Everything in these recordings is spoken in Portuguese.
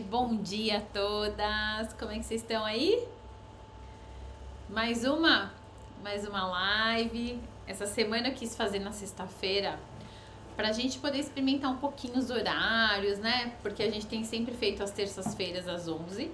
bom dia a todas. Como é que vocês estão aí? Mais uma live. Essa semana eu quis fazer na sexta-feira pra gente poder experimentar um pouquinho os horários, né? Porque a gente tem sempre feito às terças-feiras às 11.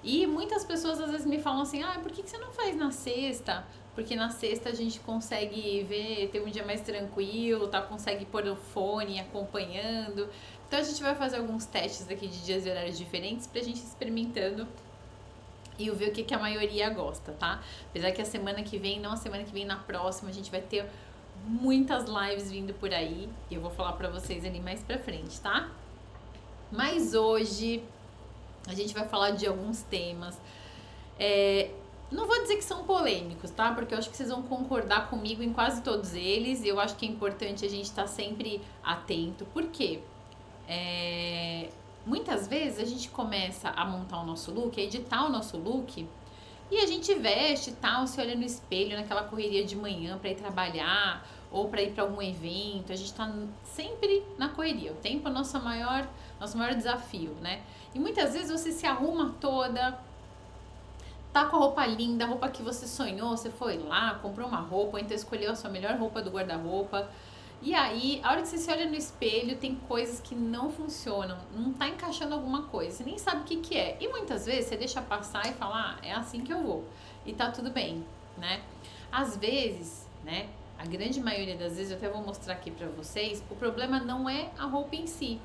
E muitas pessoas às vezes me falam assim: "Ah, por que você não faz na sexta?" Porque na sexta a gente consegue ver, ter um dia mais tranquilo, tá? Consegue pôr o fone acompanhando. Então a gente vai fazer alguns testes aqui de dias e horários diferentes pra gente ir experimentando e ver o que, que a maioria gosta, tá? Apesar que a semana que vem, não a semana que vem, na próxima, a gente vai ter muitas lives vindo por aí. E eu vou falar pra vocês ali mais pra frente, tá? Mas hoje a gente vai falar de alguns temas. Não vou dizer que são polêmicos, tá? Porque eu acho que vocês vão concordar comigo em quase todos eles. E eu acho que é importante a gente estar sempre atento. Por quê? Muitas vezes a gente começa a montar o nosso look, a editar o nosso look, e a gente veste e tal, se olha no espelho, naquela correria de manhã pra ir trabalhar ou pra ir pra algum evento. A gente tá sempre na correria. O tempo é nosso maior desafio, né? E muitas vezes você se arruma toda, tá com a roupa linda, a roupa que você sonhou, você foi lá, comprou uma roupa, ou então escolheu a sua melhor roupa do guarda-roupa. E aí, a hora que você se olha no espelho, tem coisas que não funcionam, não tá encaixando alguma coisa, você nem sabe o que que é. E muitas vezes você deixa passar e fala: "Ah, é assim que eu vou." E tá tudo bem, né? Às vezes, né, a grande maioria das vezes, eu até vou mostrar aqui pra vocês, o problema não é a roupa em si.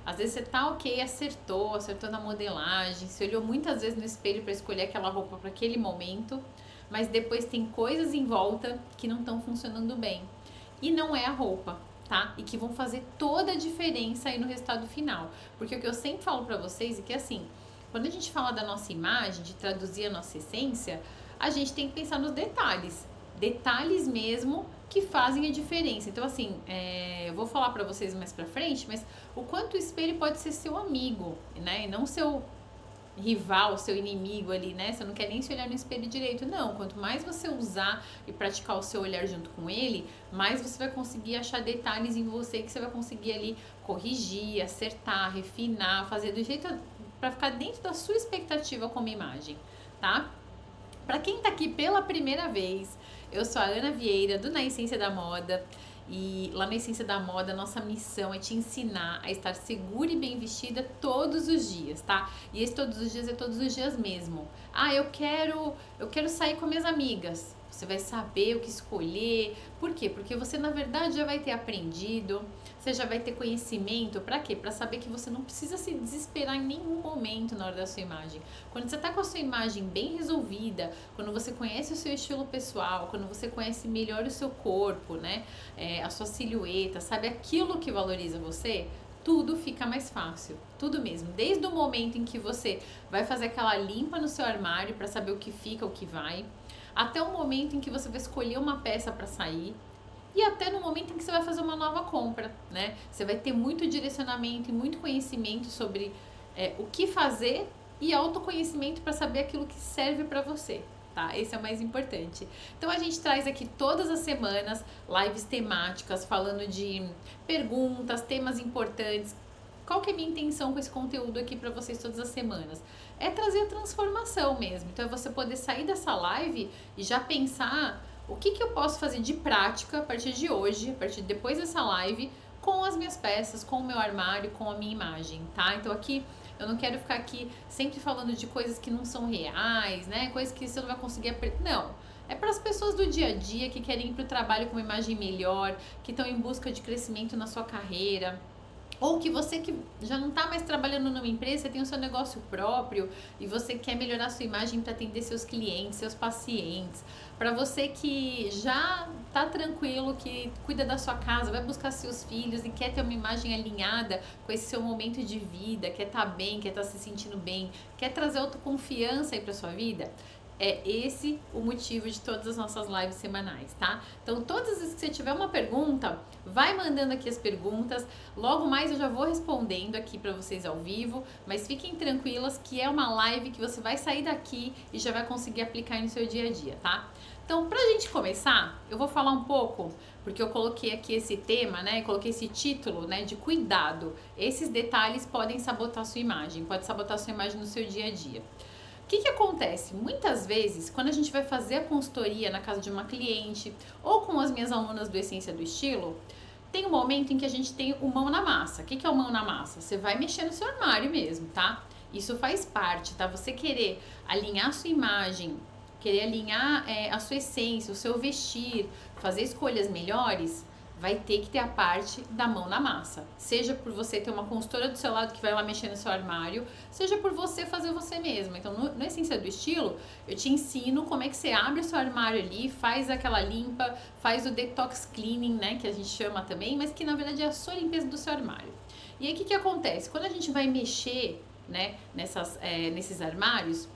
Às vezes você tá ok, acertou na modelagem, você olhou muitas vezes no espelho pra escolher aquela roupa pra aquele momento, mas depois tem coisas em volta que não estão funcionando bem. E não é a roupa, tá? E que vão fazer toda a diferença aí no resultado final. Porque o que eu sempre falo pra vocês é que assim, quando a gente fala da nossa imagem, de traduzir a nossa essência, a gente tem que pensar nos detalhes. Detalhes mesmo que fazem a diferença. Então assim, eu vou falar pra vocês mais pra frente, mas o quanto o espelho pode ser seu amigo, né? E não seu rival, seu inimigo ali, né? Você não quer nem se olhar no espelho direito, não. Quanto mais você usar e praticar o seu olhar junto com ele, mais você vai conseguir achar detalhes em você que você vai conseguir ali corrigir, acertar, refinar, fazer do jeito para ficar dentro da sua expectativa como imagem, tá? Para quem tá aqui pela primeira vez, eu sou a Ana Vieira, do Na Essência da Moda. E lá na Essência da Moda, nossa missão é te ensinar a estar segura e bem vestida todos os dias, tá? E esse todos os dias é todos os dias mesmo. Ah, eu quero sair com minhas amigas. Você vai saber o que escolher. Por quê? Porque você na verdade já vai ter aprendido, você já vai ter conhecimento. Pra quê? Pra saber que você não precisa se desesperar em nenhum momento na hora da sua imagem. Quando você tá com a sua imagem bem resolvida, quando você conhece o seu estilo pessoal, quando você conhece melhor o seu corpo, né? A sua silhueta, sabe aquilo que valoriza você, tudo fica mais fácil, tudo mesmo. Desde o momento em que você vai fazer aquela limpa no seu armário para saber o que fica, o que vai, até o momento em que você vai escolher uma peça para sair e até no momento em que você vai fazer uma nova compra, né? Você vai ter muito direcionamento e muito conhecimento sobre o que fazer e autoconhecimento para saber aquilo que serve para você. Tá? Esse é o mais importante. Então a gente traz aqui todas as semanas lives temáticas falando de perguntas, temas importantes. Qual que é a minha intenção com esse conteúdo aqui para vocês todas as semanas? É trazer a transformação mesmo. Então é você poder sair dessa live e já pensar o que eu posso fazer de prática a partir de hoje, a partir de depois dessa live, com as minhas peças, com o meu armário, com a minha imagem, tá? Então aqui eu não quero ficar aqui sempre falando de coisas que não são reais, né? Coisas que você não vai conseguir não. É para as pessoas do dia a dia que querem ir para o trabalho com uma imagem melhor, que estão em busca de crescimento na sua carreira. Ou que você que já não está mais trabalhando numa empresa, você tem o seu negócio próprio e você quer melhorar a sua imagem para atender seus clientes, seus pacientes. Para você que já está tranquilo, que cuida da sua casa, vai buscar seus filhos e quer ter uma imagem alinhada com esse seu momento de vida, quer estar bem, quer estar se sentindo bem, quer trazer autoconfiança aí para sua vida. é esse o motivo de todas as nossas lives semanais, tá? Então, todas as vezes que você tiver uma pergunta, vai mandando aqui as perguntas. Logo mais eu já vou respondendo aqui para vocês ao vivo, mas fiquem tranquilas que é uma live que você vai sair daqui e já vai conseguir aplicar no seu dia a dia, tá? Então, pra gente começar, eu vou falar um pouco, porque eu coloquei aqui esse tema, né? Coloquei esse título, né? De cuidado. Esses detalhes podem sabotar sua imagem, pode sabotar sua imagem no seu dia a dia. O que acontece? Muitas vezes, quando a gente vai fazer a consultoria na casa de uma cliente ou com as minhas alunas do Essência do Estilo, tem um momento em que a gente tem o mão na massa. O que é o mão na massa? Você vai mexer no seu armário mesmo, tá? Isso faz parte, tá? Você querer alinhar a sua imagem, querer alinhar a sua essência, o seu vestir, fazer escolhas melhores, vai ter que ter a parte da mão na massa. Seja por você ter uma consultora do seu lado que vai lá mexer no seu armário, seja por você fazer você mesma. Então, no Essência do Estilo, eu te ensino como é que você abre o seu armário ali, faz aquela limpa, faz o detox cleaning, né, que a gente chama também, mas que na verdade é a sua limpeza do seu armário. E aí, o que acontece? Quando a gente vai mexer, né, nesses armários,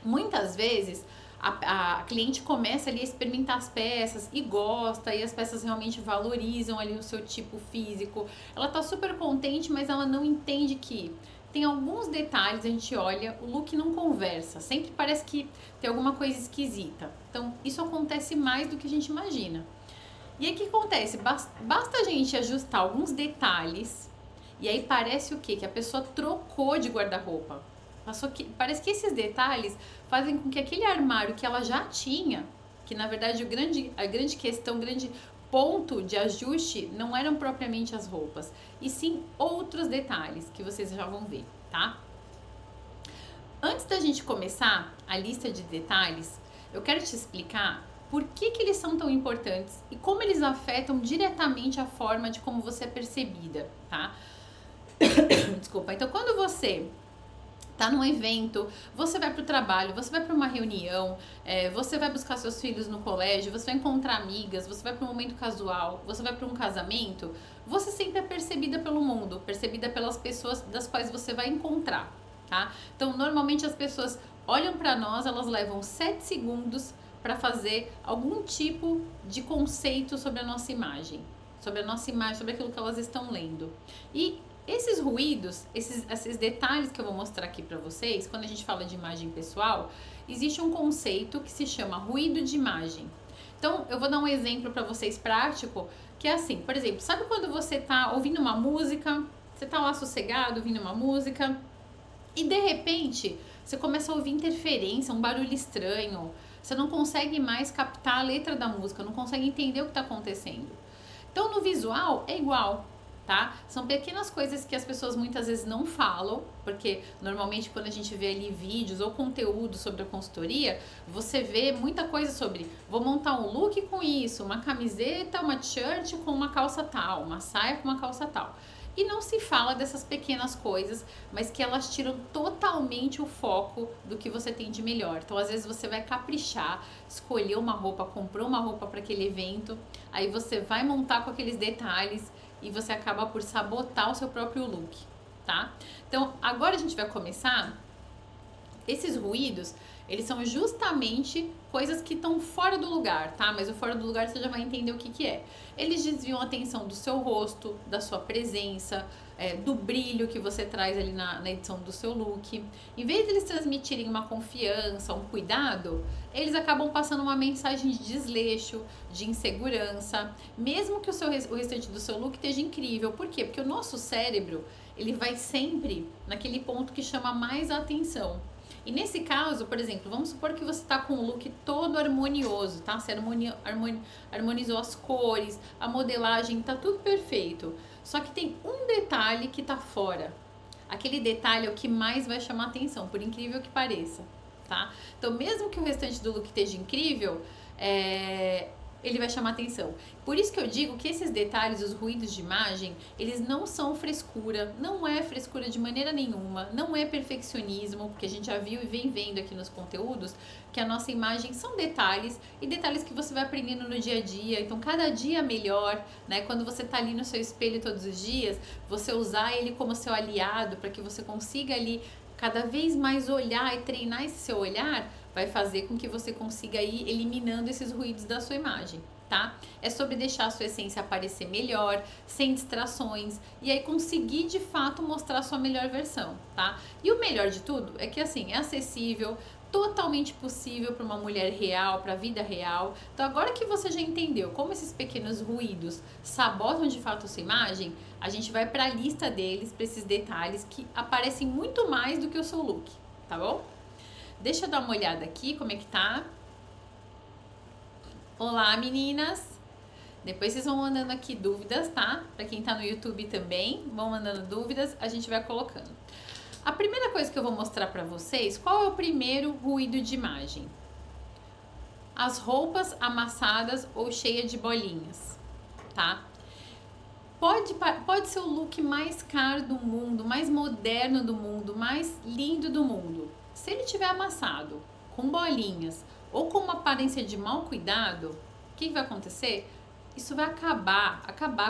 muitas vezes a cliente começa ali a experimentar as peças e gosta, e as peças realmente valorizam ali o seu tipo físico. Ela tá super contente, mas ela não entende que tem alguns detalhes, a gente olha, o look não conversa, sempre parece que tem alguma coisa esquisita. Então, isso acontece mais do que a gente imagina. E aí, o que acontece? Basta a gente ajustar alguns detalhes, e aí parece o quê? Que a pessoa trocou de guarda-roupa. Parece que esses detalhes fazem com que aquele armário que ela já tinha, que na verdade a grande questão, o grande ponto de ajuste não eram propriamente as roupas, e sim outros detalhes que vocês já vão ver, tá? Antes da gente começar a lista de detalhes, eu quero te explicar por que eles são tão importantes e como eles afetam diretamente a forma de como você é percebida, tá? Desculpa. Então, quando você tá num evento, você vai pro trabalho, você vai para uma reunião, você vai buscar seus filhos no colégio, você vai encontrar amigas, você vai para um momento casual, você vai para um casamento, você sempre é percebida pelo mundo, percebida pelas pessoas das quais você vai encontrar, tá? Então, normalmente as pessoas olham para nós, elas levam 7 segundos para fazer algum tipo de conceito sobre a nossa imagem, sobre aquilo que elas estão lendo. E esses ruídos, esses detalhes que eu vou mostrar aqui pra vocês, quando a gente fala de imagem pessoal, existe um conceito que se chama ruído de imagem. Então, eu vou dar um exemplo pra vocês prático, que é assim, por exemplo, sabe quando você tá ouvindo uma música, você tá lá sossegado ouvindo uma música, e de repente, você começa a ouvir interferência, um barulho estranho, você não consegue mais captar a letra da música, não consegue entender o que tá acontecendo. Então, no visual, é igual. Tá? São pequenas coisas que as pessoas muitas vezes não falam, porque normalmente quando a gente vê ali vídeos ou conteúdo sobre a consultoria, você vê muita coisa sobre vou montar um look com isso, uma camiseta, uma t-shirt com uma calça tal, uma saia com uma calça tal. E não se fala dessas pequenas coisas, mas que elas tiram totalmente o foco do que você tem de melhor. Então, às vezes você vai caprichar, escolher uma roupa, comprou uma roupa para aquele evento, aí você vai montar com aqueles detalhes e você acaba por sabotar o seu próprio look, tá? Então, agora a gente vai começar. Esses ruídos, eles são justamente coisas que estão fora do lugar, tá? Mas o fora do lugar você já vai entender o que é. Eles desviam a atenção do seu rosto, da sua presença, do brilho que você traz ali na edição do seu look. Em vez de eles transmitirem uma confiança, um cuidado, eles acabam passando uma mensagem de desleixo, de insegurança, mesmo que o restante do seu look esteja incrível. Por quê? Porque o nosso cérebro, ele vai sempre naquele ponto que chama mais a atenção. E nesse caso, por exemplo, vamos supor que você está com o look todo harmonioso, tá? Você harmonizou as cores, a modelagem, tá tudo perfeito. Só que tem um detalhe que tá fora. Aquele detalhe é o que mais vai chamar atenção, por incrível que pareça, tá? Então, mesmo que o restante do look esteja incrível, ele vai chamar atenção. Por isso que eu digo que esses detalhes, os ruídos de imagem, eles não são frescura, não é frescura de maneira nenhuma, não é perfeccionismo, porque a gente já viu e vem vendo aqui nos conteúdos que a nossa imagem são detalhes e detalhes que você vai aprendendo no dia a dia. Então, cada dia melhor, né? Quando você tá ali no seu espelho todos os dias, você usar ele como seu aliado para que você consiga ali cada vez mais olhar e treinar esse seu olhar vai fazer com que você consiga ir eliminando esses ruídos da sua imagem, tá? É sobre deixar a sua essência aparecer melhor, sem distrações, e aí conseguir de fato mostrar a sua melhor versão, tá? E o melhor de tudo é que assim, é acessível, totalmente possível para uma mulher real, para a vida real. Então agora que você já entendeu como esses pequenos ruídos sabotam de fato a sua imagem, a gente vai para a lista deles, para esses detalhes que aparecem muito mais do que o seu look, tá bom? Deixa eu dar uma olhada aqui como é que tá. Olá, meninas! Depois vocês vão mandando aqui dúvidas, tá? Para quem tá no YouTube também, vão mandando dúvidas, a gente vai colocando. A primeira coisa que eu vou mostrar para vocês, qual é o primeiro ruído de imagem? As roupas amassadas ou cheias de bolinhas, tá? Pode ser o look mais caro do mundo, mais moderno do mundo, mais lindo do mundo. Se ele tiver amassado, com bolinhas ou com uma aparência de mau cuidado, o que vai acontecer? Isso vai acabar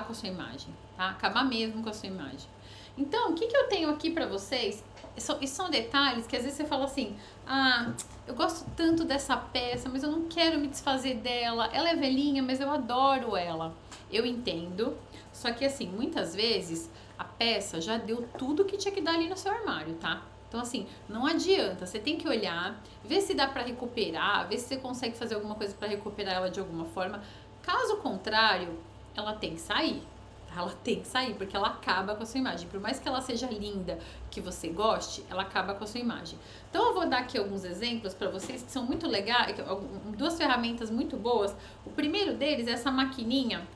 com a sua imagem, tá? Acabar mesmo com a sua imagem. Então, o que eu tenho aqui pra vocês? Isso são detalhes que às vezes você fala assim, eu gosto tanto dessa peça, mas eu não quero me desfazer dela. Ela é velhinha, mas eu adoro ela. Eu entendo, só que assim, muitas vezes a peça já deu tudo que tinha que dar ali no seu armário, tá? Então assim, não adianta, você tem que olhar, ver se dá pra recuperar, ver se você consegue fazer alguma coisa pra recuperar ela de alguma forma. Caso contrário, ela tem que sair. Ela tem que sair, porque ela acaba com a sua imagem. Por mais que ela seja linda, que você goste, ela acaba com a sua imagem. Então eu vou dar aqui alguns exemplos para vocês que são muito legais, duas ferramentas muito boas. O primeiro deles é essa maquininha,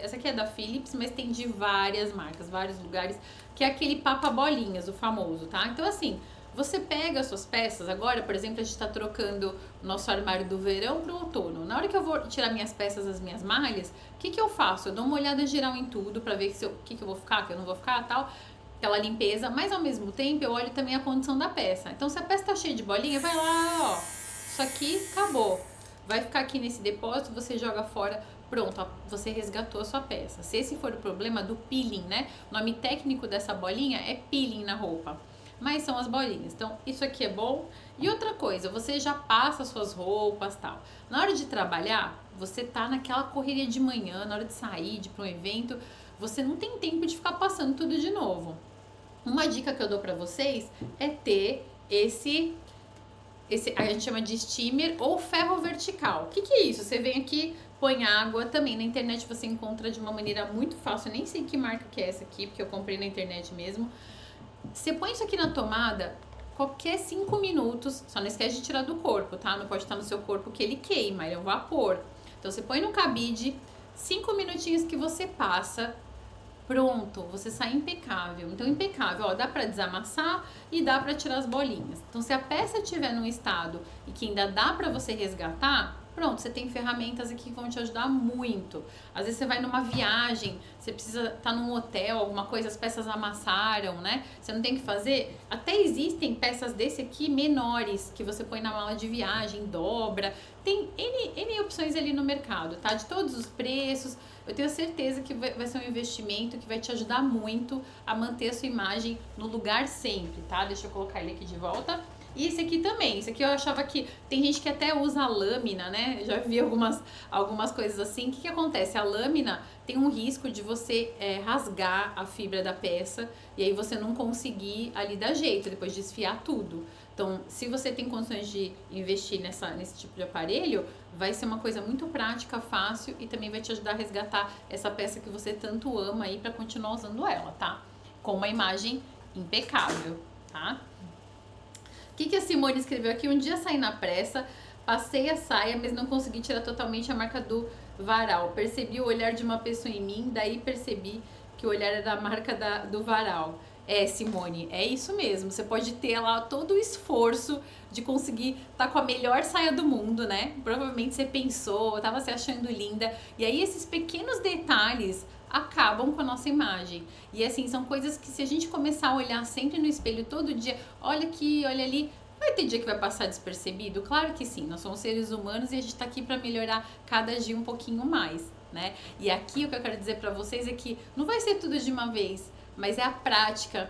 essa aqui é da Philips, mas tem de várias marcas, vários lugares, que é aquele papa-bolinhas, o famoso, tá? Então assim, você pega as suas peças, agora, por exemplo, a gente está trocando o nosso armário do verão para o outono. Na hora que eu vou tirar minhas peças, as minhas malhas, o que eu faço? Eu dou uma olhada geral em tudo para ver o que eu vou ficar, o que eu não vou ficar, tal. Aquela limpeza, mas ao mesmo tempo eu olho também a condição da peça. Então, se a peça tá cheia de bolinha, vai lá, ó, isso aqui acabou. Vai ficar aqui nesse depósito, você joga fora, pronto, você resgatou a sua peça. Se esse for o problema do peeling, né? O nome técnico dessa bolinha é peeling na roupa. Mas são as bolinhas. Então, isso aqui é bom. E outra coisa, você já passa suas roupas, tal. Na hora de trabalhar, você tá naquela correria de manhã, na hora de sair, de ir para um evento, você não tem tempo de ficar passando tudo de novo. Uma dica que eu dou pra vocês é ter esse a gente chama de steamer ou ferro vertical. O que é isso? Você vem aqui, põe água, também na internet você encontra de uma maneira muito fácil. Eu nem sei que marca que é essa aqui, porque eu comprei na internet mesmo. Você põe isso aqui na tomada, qualquer 5 minutos, só não esquece de tirar do corpo, tá? Não pode estar no seu corpo que ele queima, ele é um vapor. Então você põe no cabide, 5 minutinhos que você passa, pronto, você sai impecável. Então impecável, ó, dá pra desamassar e dá pra tirar as bolinhas. Então se a peça estiver num estado e que ainda dá pra você resgatar, pronto, você tem ferramentas aqui que vão te ajudar muito. Às vezes você vai numa viagem, você precisa estar num hotel, alguma coisa, as peças amassaram, né? Você não tem que fazer. Até existem peças desse aqui menores que você põe na mala de viagem, dobra. Tem N opções ali no mercado, tá? De todos os preços. Eu tenho certeza que vai ser um investimento que vai te ajudar muito a manter a sua imagem no lugar sempre, tá? Deixa eu colocar ele aqui de volta. E esse aqui também, esse aqui eu achava que tem gente que até usa a lâmina, né? Eu já vi algumas coisas assim. O que acontece? A lâmina tem um risco de você rasgar a fibra da peça e aí você não conseguir ali dar jeito, depois desfiar tudo. Então, se você tem condições de investir nesse tipo de aparelho, vai ser uma coisa muito prática, fácil e também vai te ajudar a resgatar essa peça que você tanto ama aí para continuar usando ela, tá? Com uma imagem impecável, tá? O que a Simone escreveu aqui? Um dia saí na pressa, passei a saia, mas não consegui tirar totalmente a marca do varal. Percebi o olhar de uma pessoa em mim, daí percebi que o olhar era da marca do varal. Simone, é isso mesmo. Você pode ter lá todo o esforço de conseguir estar com a melhor saia do mundo, né? Provavelmente você pensou, estava se achando linda. E aí esses pequenos detalhes acabam com a nossa imagem. E assim, são coisas que se a gente começar a olhar sempre no espelho todo dia, olha aqui, olha ali, vai ter dia que vai passar despercebido? Claro que sim, nós somos seres humanos e a gente tá aqui para melhorar cada dia um pouquinho mais, né? E aqui o que eu quero dizer para vocês é que não vai ser tudo de uma vez. mas é a prática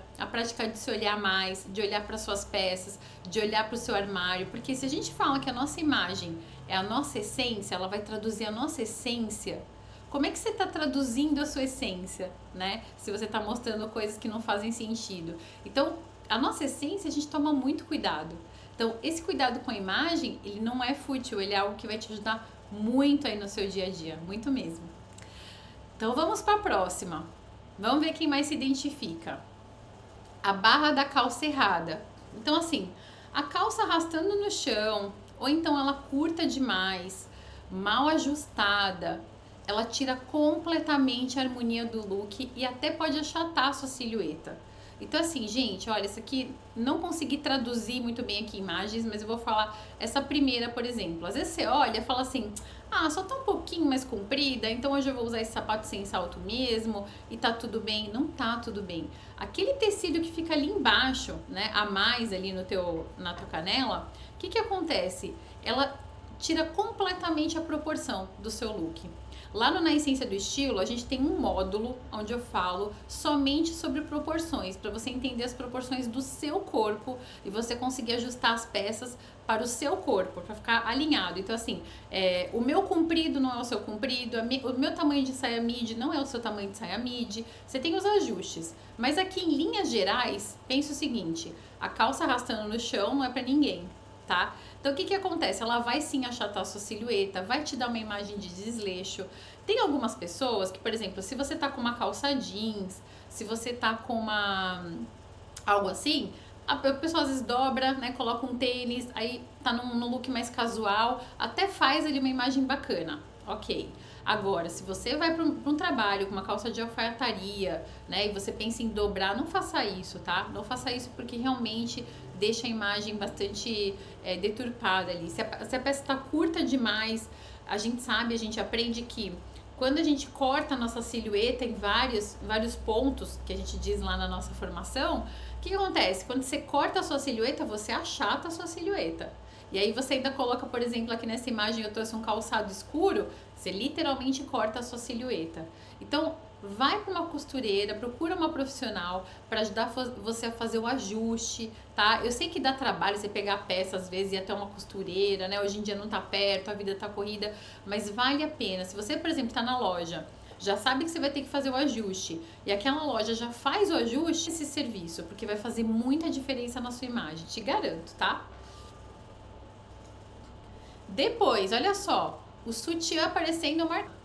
de se olhar mais, de olhar para suas peças, de olhar para o seu armário, porque se a gente fala que a nossa imagem é a nossa essência, ela vai traduzir a nossa essência. Como é que você está traduzindo a sua essência, né? Se você está mostrando coisas que não fazem sentido. Então, a nossa essência a gente toma muito cuidado. Então, esse cuidado com a imagem, ele não é fútil, ele é algo que vai te ajudar muito aí no seu dia a dia, muito mesmo. Então, vamos para a próxima. Vamos ver quem mais se identifica. A barra da calça errada. Então, assim, a calça arrastando no chão, ou então ela curta demais, mal ajustada, ela tira completamente a harmonia do look e até pode achatar a sua silhueta. Então assim, gente, olha, isso aqui não consegui traduzir muito bem aqui imagens, mas eu vou falar essa primeira, por exemplo. Às vezes você olha e fala assim, ah, só tá um pouquinho mais comprida, então hoje eu vou usar esse sapato sem salto mesmo e tá tudo bem. Não tá tudo bem. Aquele tecido que fica ali embaixo, né, a mais ali na tua canela, o que acontece? Ela tira completamente a proporção do seu look. Lá no Na Essência do Estilo, a gente tem um módulo onde eu falo somente sobre proporções, para você entender as proporções do seu corpo e você conseguir ajustar as peças para o seu corpo, para ficar alinhado. Então, assim, o meu comprido não é o seu comprido, o meu tamanho de saia midi não é o seu tamanho de saia midi. Você tem os ajustes. Mas aqui, em linhas gerais, pensa o seguinte, a calça arrastando no chão não é para ninguém, tá? Então, o que acontece? Ela vai sim achatar a sua silhueta, vai te dar uma imagem de desleixo. Tem algumas pessoas que, por exemplo, se você tá com uma calça jeans, se você tá com algo assim, a pessoa às vezes dobra, né, coloca um tênis, aí tá num look mais casual, até faz ali uma imagem bacana, ok. Agora, se você vai para um trabalho com uma calça de alfaiataria, né, e você pensa em dobrar, não faça isso, tá? Não faça isso porque realmente deixa a imagem bastante deturpada ali. Se a peça está curta demais, a gente aprende que quando a gente corta a nossa silhueta em vários pontos, que a gente diz lá na nossa formação, o que acontece? Quando você corta a sua silhueta, você achata a sua silhueta. E aí você ainda coloca, por exemplo, aqui nessa imagem eu trouxe um calçado escuro, você literalmente corta a sua silhueta. Então, vai para uma costureira, procura uma profissional para ajudar você a fazer o ajuste, tá? Eu sei que dá trabalho você pegar a peça às vezes e ir até uma costureira, né? Hoje em dia não tá perto, a vida tá corrida, mas vale a pena. Se você, por exemplo, está na loja, já sabe que você vai ter que fazer o ajuste e aquela loja já faz o ajuste, esse serviço, porque vai fazer muita diferença na sua imagem, te garanto, tá? Depois, olha só, o sutiã aparecendo marcado.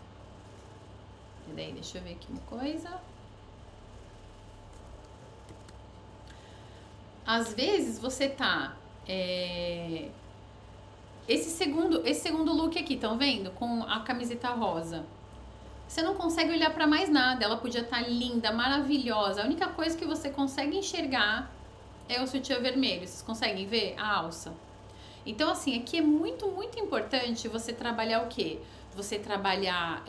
Daí, deixa eu ver aqui uma coisa. Às vezes você tá esse segundo look aqui, estão vendo? Com a camiseta rosa. Você não consegue olhar para mais nada. Ela podia estar linda, maravilhosa. A única coisa que você consegue enxergar é o sutiã vermelho. Vocês conseguem ver a alça? Então, assim, aqui é muito, muito importante você trabalhar o quê? Você trabalhar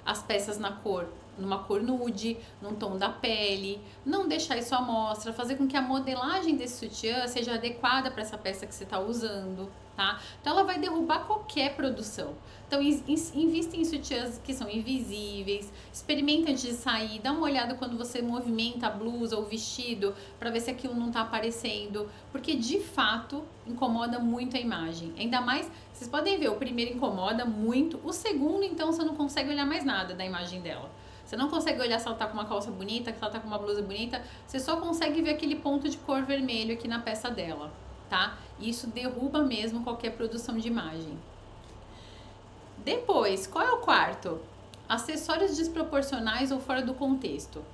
as peças numa cor nude, num tom da pele, não deixar isso à mostra, fazer com que a modelagem desse sutiã seja adequada para essa peça que você está usando, tá? Então ela vai derrubar qualquer produção. Então invista em sutiãs que são invisíveis, experimenta antes de sair, dá uma olhada quando você movimenta a blusa ou o vestido para ver se aquilo não está aparecendo, porque de fato incomoda muito a imagem. Ainda mais, vocês podem ver, o primeiro incomoda muito, o segundo então você não consegue olhar mais nada da imagem dela. Você não consegue olhar se ela tá com uma calça bonita, se ela tá com uma blusa bonita, você só consegue ver aquele ponto de cor vermelho aqui na peça dela, tá? E isso derruba mesmo qualquer produção de imagem. Depois, qual é o quarto? Acessórios desproporcionais ou fora do contexto.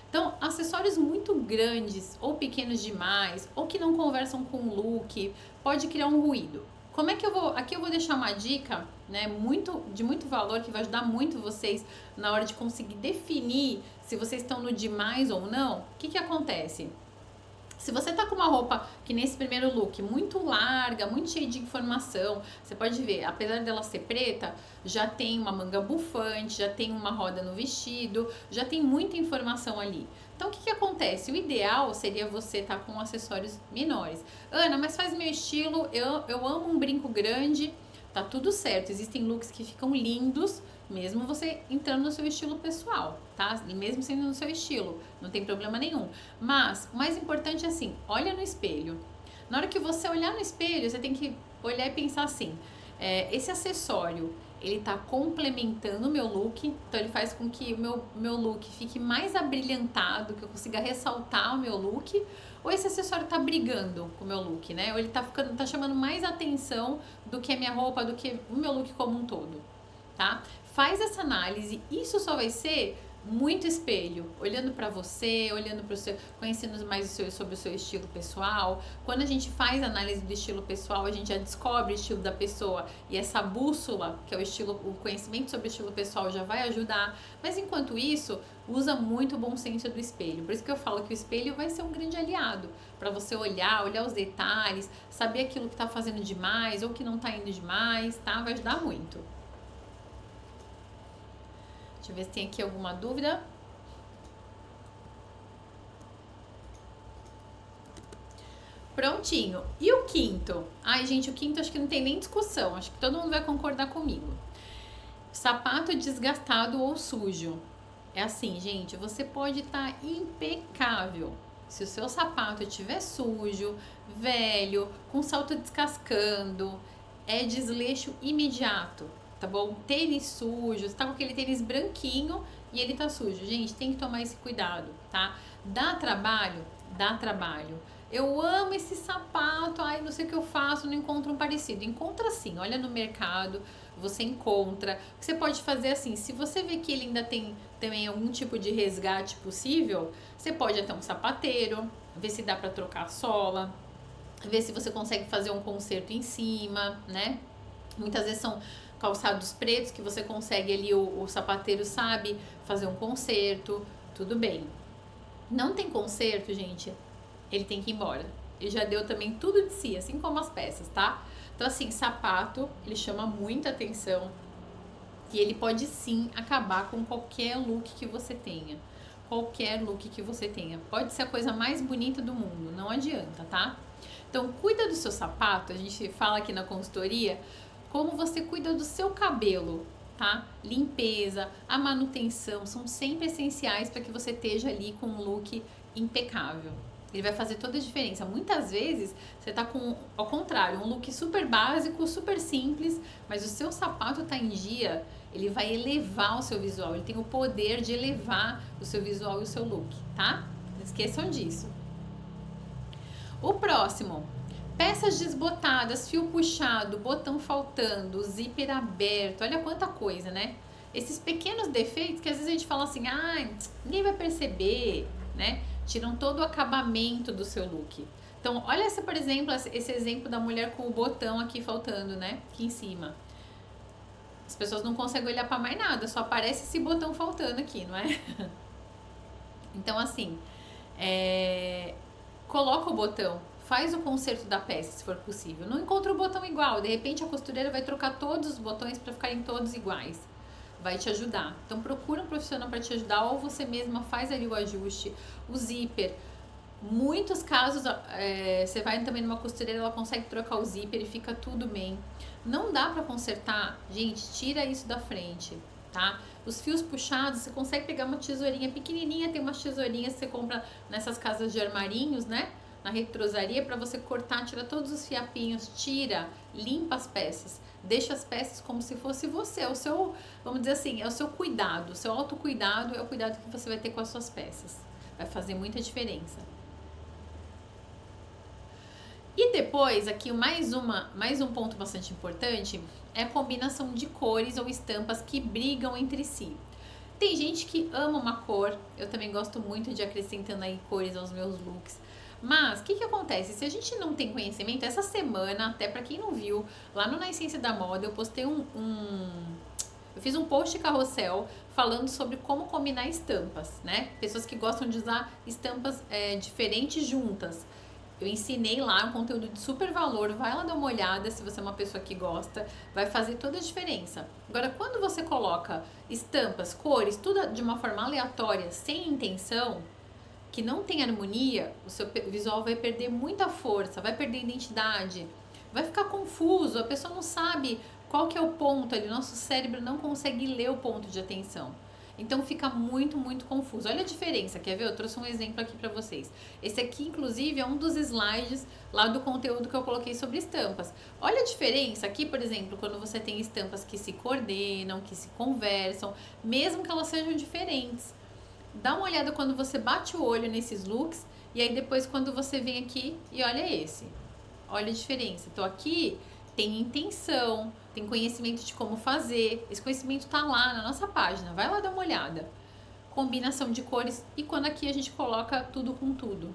Então, acessórios muito grandes ou pequenos demais, ou que não conversam com o look, pode criar um ruído. Como é que eu vou... Aqui eu vou deixar uma dica, né, de muito valor, que vai ajudar muito vocês na hora de conseguir definir se vocês estão no demais ou não. O que acontece? Se você tá com uma roupa, que nesse primeiro look, muito larga, muito cheia de informação, você pode ver, apesar dela ser preta, já tem uma manga bufante, já tem uma roda no vestido, já tem muita informação ali. Então, o que acontece? O ideal seria você estar com acessórios menores. Ana, mas faz meu estilo, eu amo um brinco grande, tá tudo certo. Existem looks que ficam lindos mesmo você entrando no seu estilo pessoal, tá? Mesmo sendo no seu estilo, não tem problema nenhum. Mas o mais importante é assim, olha no espelho. Na hora que você olhar no espelho, você tem que olhar e pensar assim, esse acessório, ele tá complementando o meu look, então ele faz com que o meu look fique mais abrilhantado, que eu consiga ressaltar o meu look, ou esse acessório tá brigando com o meu look, né? Ou ele tá chamando mais atenção do que a minha roupa, do que o meu look como um todo, tá? Faz essa análise, isso só vai ser muito espelho, olhando pra você, olhando pro seu, conhecendo mais sobre o seu estilo pessoal. Quando a gente faz análise do estilo pessoal, a gente já descobre o estilo da pessoa e essa bússola, que é o estilo, o conhecimento sobre o estilo pessoal já vai ajudar. Mas enquanto isso, usa muito o bom senso do espelho. Por isso que eu falo que o espelho vai ser um grande aliado para você olhar os detalhes, saber aquilo que tá fazendo demais ou que não tá indo demais, tá? Vai ajudar muito. Deixa eu ver se tem aqui alguma dúvida. Prontinho. E o quinto? Ai, gente, o quinto acho que não tem nem discussão. Acho que todo mundo vai concordar comigo. Sapato desgastado ou sujo. É assim, gente, você pode estar impecável. Se o seu sapato estiver sujo, velho, com salto descascando, é desleixo imediato, tá bom? Tênis sujo, você tá com aquele tênis branquinho e ele tá sujo. Gente, tem que tomar esse cuidado, tá? Dá trabalho? Dá trabalho. Eu amo esse sapato, ai, não sei o que eu faço, não encontro um parecido. Encontra sim, olha no mercado, você encontra. O que você pode fazer assim, se você vê que ele ainda tem também algum tipo de resgate possível, você pode até um sapateiro, ver se dá pra trocar a sola, ver se você consegue fazer um conserto em cima, né? Muitas vezes são calçados pretos que você consegue ali, o sapateiro sabe fazer um conserto, tudo bem. Não tem conserto, gente, ele tem que ir embora. Ele já deu também tudo de si, assim como as peças, tá? Então assim, sapato, ele chama muita atenção e ele pode sim acabar com qualquer look que você tenha. Qualquer look que você tenha. Pode ser a coisa mais bonita do mundo, não adianta, tá? Então cuida do seu sapato, a gente fala aqui na consultoria, como você cuida do seu cabelo, tá? Limpeza, a manutenção são sempre essenciais para que você esteja ali com um look impecável. Ele vai fazer toda a diferença. Muitas vezes você tá com, ao contrário, um look super básico, super simples, mas o seu sapato tá em dia, ele vai elevar o seu visual. Ele tem o poder de elevar o seu visual e o seu look, tá? Não esqueçam disso. O próximo, peças desbotadas, fio puxado, botão faltando, zíper aberto, olha quanta coisa, né? Esses pequenos defeitos que às vezes a gente fala assim, ninguém vai perceber, né? Tiram todo o acabamento do seu look. Então, olha essa, por exemplo, esse exemplo da mulher com o botão aqui faltando, né? Aqui em cima. As pessoas não conseguem olhar para mais nada, só aparece esse botão faltando aqui, não é? Então, assim, coloca o botão, faz o conserto da peça, se for possível. Não encontra o botão igual, de repente a costureira vai trocar todos os botões para ficarem todos iguais. Vai te ajudar. Então procura um profissional para te ajudar ou você mesma faz ali o ajuste, o zíper. Muitos casos, você vai também numa costureira, ela consegue trocar o zíper e fica tudo bem. Não dá para consertar, gente, tira isso da frente, tá? Os fios puxados, você consegue pegar uma tesourinha pequenininha, tem umas tesourinhas que você compra nessas casas de armarinhos, né? Na retrosaria, para você cortar, tira todos os fiapinhos, tira, limpa as peças. Deixa as peças como se fosse você, o seu, vamos dizer assim, é o seu cuidado, o seu autocuidado é o cuidado que você vai ter com as suas peças. Vai fazer muita diferença. E depois, aqui mais um ponto bastante importante é a combinação de cores ou estampas que brigam entre si. Tem gente que ama uma cor, eu também gosto muito de acrescentando aí cores aos meus looks. Mas, o que acontece? Se a gente não tem conhecimento, essa semana, até pra quem não viu, lá no Na Essência da Moda, eu postei eu fiz um post carrossel falando sobre como combinar estampas, né? Pessoas que gostam de usar estampas diferentes juntas. Eu ensinei lá um conteúdo de super valor, vai lá dar uma olhada se você é uma pessoa que gosta, vai fazer toda a diferença. Agora, quando você coloca estampas, cores, tudo de uma forma aleatória, sem intenção, que não tem harmonia, o seu visual vai perder muita força, vai perder identidade, vai ficar confuso, a pessoa não sabe qual que é o ponto ali? O nosso cérebro não consegue ler o ponto de atenção. Então fica muito, muito confuso. Olha a diferença, quer ver? Eu trouxe um exemplo aqui para vocês. Esse aqui, inclusive, é um dos slides lá do conteúdo que eu coloquei sobre estampas. Olha a diferença aqui, por exemplo, quando você tem estampas que se coordenam, que se conversam, mesmo que elas sejam diferentes. Dá uma olhada quando você bate o olho nesses looks e aí depois quando você vem aqui e olha esse. Olha a diferença. Então aqui tem intenção, tem conhecimento de como fazer. Esse conhecimento tá lá na nossa página. Vai lá dar uma olhada. Combinação de cores e quando aqui a gente coloca tudo com tudo,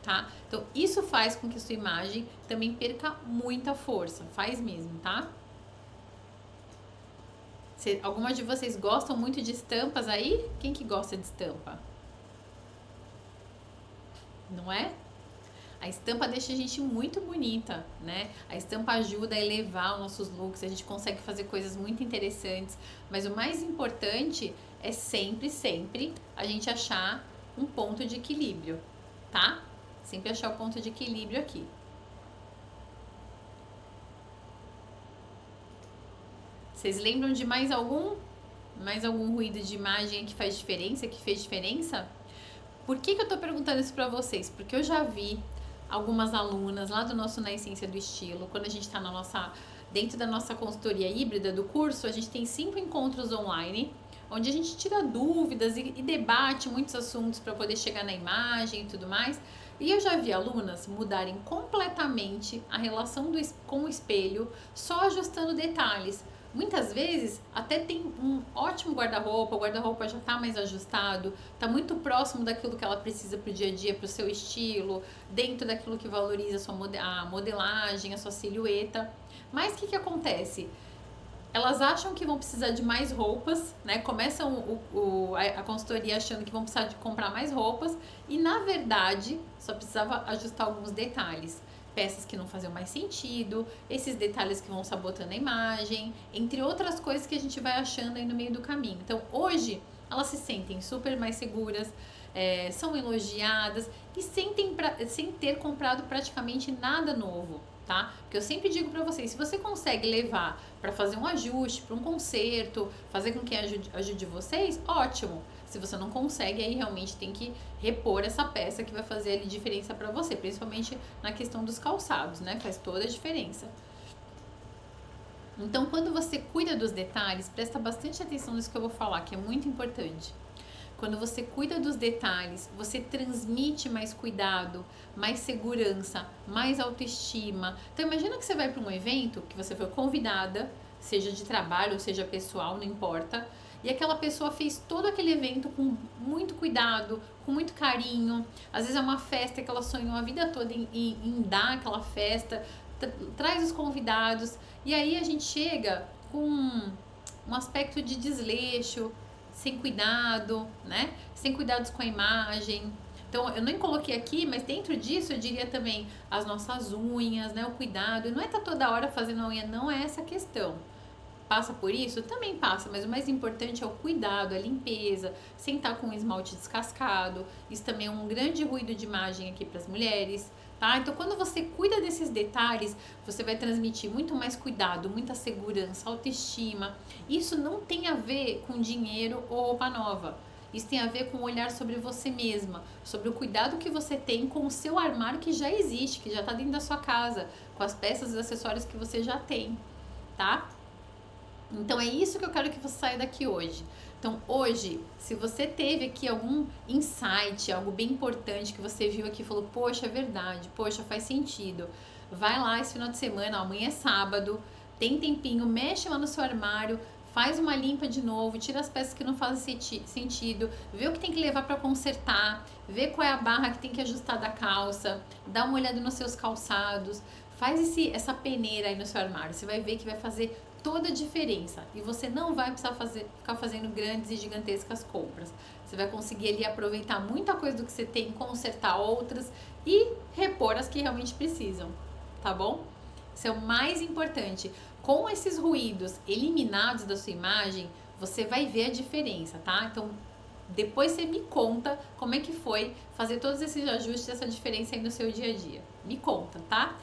tá? Então isso faz com que sua imagem também perca muita força. Faz mesmo, tá? Algumas de vocês gostam muito de estampas aí? Quem que gosta de estampa? Não é? A estampa deixa a gente muito bonita, né? A estampa ajuda a elevar os nossos looks, a gente consegue fazer coisas muito interessantes, mas o mais importante é sempre, sempre a gente achar um ponto de equilíbrio, tá? Sempre achar o ponto de equilíbrio aqui. Vocês lembram de mais algum? Mais algum ruído de imagem que faz diferença, que fez diferença? Por que eu tô perguntando isso pra vocês? Porque eu já vi algumas alunas lá do nosso Na Essência do Estilo, quando a gente tá dentro da nossa consultoria híbrida do curso, a gente tem 5 encontros online, onde a gente tira dúvidas e debate muitos assuntos para poder chegar na imagem e tudo mais. E eu já vi alunas mudarem completamente a relação com o espelho, só ajustando detalhes. Muitas vezes até tem um ótimo guarda-roupa, o guarda-roupa já está mais ajustado, está muito próximo daquilo que ela precisa para o dia a dia, para o seu estilo, dentro daquilo que valoriza a modelagem, a sua silhueta. Mas o que acontece? Elas acham que vão precisar de mais roupas, né? Começam a consultoria achando que vão precisar de comprar mais roupas e na verdade só precisava ajustar alguns detalhes. Peças que não faziam mais sentido, esses detalhes que vão sabotando a imagem, entre outras coisas que a gente vai achando aí no meio do caminho. Então hoje elas se sentem super mais seguras, são elogiadas e sem ter comprado praticamente nada novo, tá? Porque eu sempre digo pra vocês, se você consegue levar pra fazer um ajuste, pra um conserto, fazer com que ajude vocês, ótimo. Se você não consegue, aí realmente tem que repor essa peça que vai fazer ali diferença pra você, principalmente na questão dos calçados, né? Faz toda a diferença. Então, quando você cuida dos detalhes, presta bastante atenção nisso que eu vou falar, que é muito importante. Quando você cuida dos detalhes, você transmite mais cuidado, mais segurança, mais autoestima. Então imagina que você vai para um evento, que você foi convidada, seja de trabalho ou seja pessoal, não importa, e aquela pessoa fez todo aquele evento com muito cuidado, com muito carinho. Às vezes é uma festa que ela sonhou a vida toda em dar aquela festa, traz os convidados, e aí a gente chega com um aspecto de desleixo, sem cuidado, né? Sem cuidados com a imagem. Então, eu nem coloquei aqui, mas dentro disso eu diria também as nossas unhas, né? O cuidado. E não é estar toda hora fazendo a unha, não é essa a questão. Passa por isso? Também passa, mas o mais importante é o cuidado, a limpeza, sem estar com o esmalte descascado. Isso também é um grande ruído de imagem aqui para as mulheres. Tá? Então, quando você cuida desses detalhes, você vai transmitir muito mais cuidado, muita segurança, autoestima. Isso não tem a ver com dinheiro ou roupa nova. Isso tem a ver com o olhar sobre você mesma, sobre o cuidado que você tem com o seu armário que já existe, que já está dentro da sua casa, com as peças e acessórios que você já tem, tá? Então, é isso que eu quero que você saia daqui hoje. Então, hoje, se você teve aqui algum insight, algo bem importante que você viu aqui e falou, poxa, é verdade, poxa, faz sentido. Vai lá esse final de semana, amanhã é sábado, tem tempinho, mexe lá no seu armário, faz uma limpa de novo, tira as peças que não fazem sentido, vê o que tem que levar para consertar, vê qual é a barra que tem que ajustar da calça, dá uma olhada nos seus calçados, faz essa peneira aí no seu armário, você vai ver que vai fazer toda a diferença e você não vai precisar ficar fazendo grandes e gigantescas compras. Você vai conseguir ali aproveitar muita coisa do que você tem, consertar outras e repor as que realmente precisam, tá bom? Isso é o mais importante. Com esses ruídos eliminados da sua imagem, você vai ver a diferença, tá? Então, depois você me conta como é que foi fazer todos esses ajustes, essa diferença aí no seu dia a dia. Me conta, tá?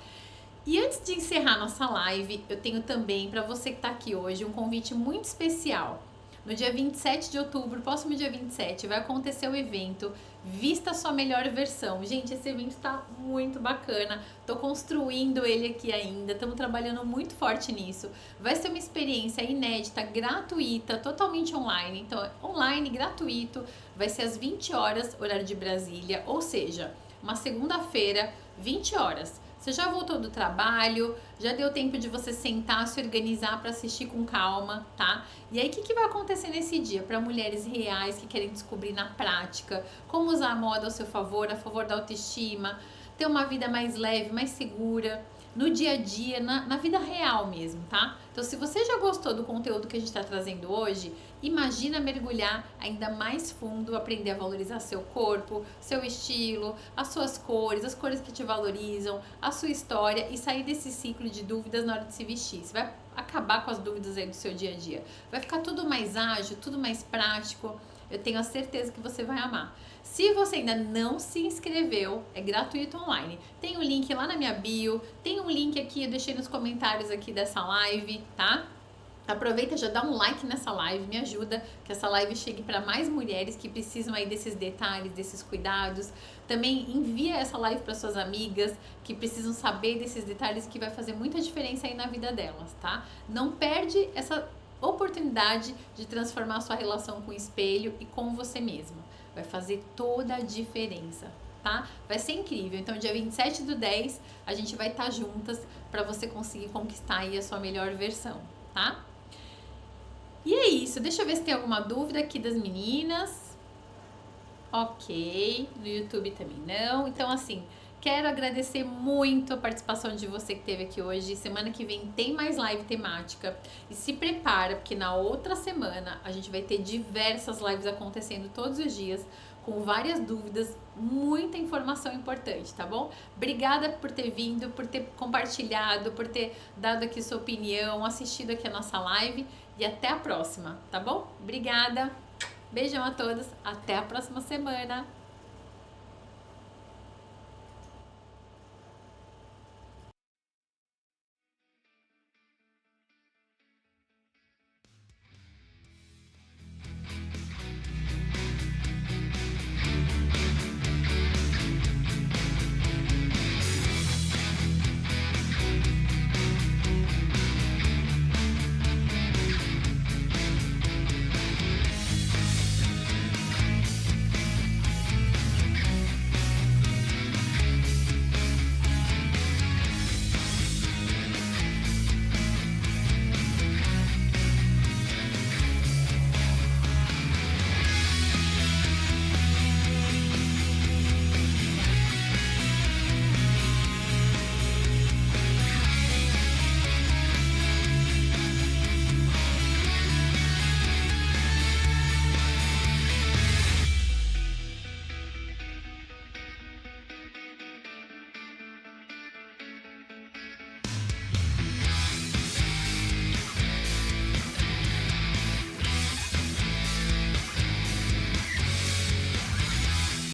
E antes de encerrar nossa live, eu tenho também para você que está aqui hoje um convite muito especial. No dia 27 de outubro, próximo dia 27, vai acontecer o evento Vista a Sua Melhor Versão. Gente, esse evento tá muito bacana. Tô construindo ele aqui ainda, estamos trabalhando muito forte nisso. Vai ser uma experiência inédita, gratuita, totalmente online. Então, é online, gratuito, vai ser às 20 horas, horário de Brasília, ou seja, uma segunda-feira, 20 horas. Você já voltou do trabalho, já deu tempo de você sentar, se organizar para assistir com calma, tá? E aí, o que vai acontecer nesse dia? Para mulheres reais que querem descobrir na prática como usar a moda ao seu favor, a favor da autoestima, ter uma vida mais leve, mais segura, no dia a dia, na vida real mesmo, tá? Então, se você já gostou do conteúdo que a gente está trazendo hoje, imagina mergulhar ainda mais fundo, aprender a valorizar seu corpo, seu estilo, as suas cores, as cores que te valorizam, a sua história e sair desse ciclo de dúvidas na hora de se vestir. Você vai acabar com as dúvidas aí do seu dia a dia. Vai ficar tudo mais ágil, tudo mais prático. Eu tenho a certeza que você vai amar. Se você ainda não se inscreveu, é gratuito online. Tem um link lá na minha bio, tem um link aqui, eu deixei nos comentários aqui dessa live, tá? Aproveita, já dá um like nessa live, me ajuda que essa live chegue para mais mulheres que precisam aí desses detalhes, desses cuidados. Também envia essa live para suas amigas que precisam saber desses detalhes que vai fazer muita diferença aí na vida delas, tá? Não perde essa oportunidade de transformar a sua relação com o espelho e com você mesma. Vai fazer toda a diferença, tá? Vai ser incrível. Então, dia 27/10, a gente vai estar juntas para você conseguir conquistar aí a sua melhor versão, tá? E é isso. Deixa eu ver se tem alguma dúvida aqui das meninas. Ok. No YouTube também não. Então, assim, quero agradecer muito a participação de você que esteve aqui hoje. Semana que vem tem mais live temática. E se prepara, porque na outra semana a gente vai ter diversas lives acontecendo todos os dias, com várias dúvidas, muita informação importante, tá bom? Obrigada por ter vindo, por ter compartilhado, por ter dado aqui sua opinião, assistido aqui a nossa live e até a próxima, tá bom? Obrigada, beijão a todos, até a próxima semana!